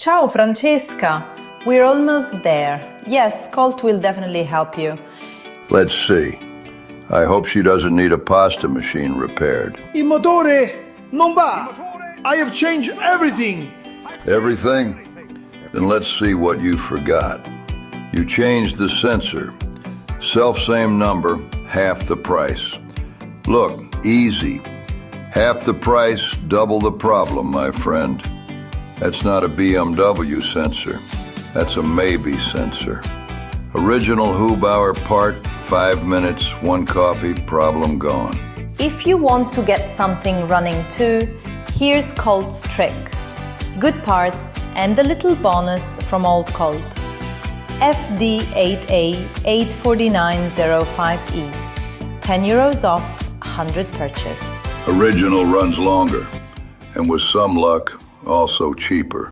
Ciao Francesca, we're almost there. Yes, Colt will definitely help you. Let's see. I hope she doesn't need a pasta machine repaired. Il motore non va. I have changed everything. Everything? Then let's see what you forgot. You changed the sensor. Self-same number, half the price. Look, easy. Half the price, double the problem, my friend. That's not a BMW sensor. That's a maybe sensor. Original HUBAUER part, 5 minutes, 1 coffee, problem gone. If you want to get something running too, here's Colt's trick. Good parts and a little bonus from old Colt. FD8A84905E. €10 off, 100 purchase. Original runs longer, and with some luck, also cheaper.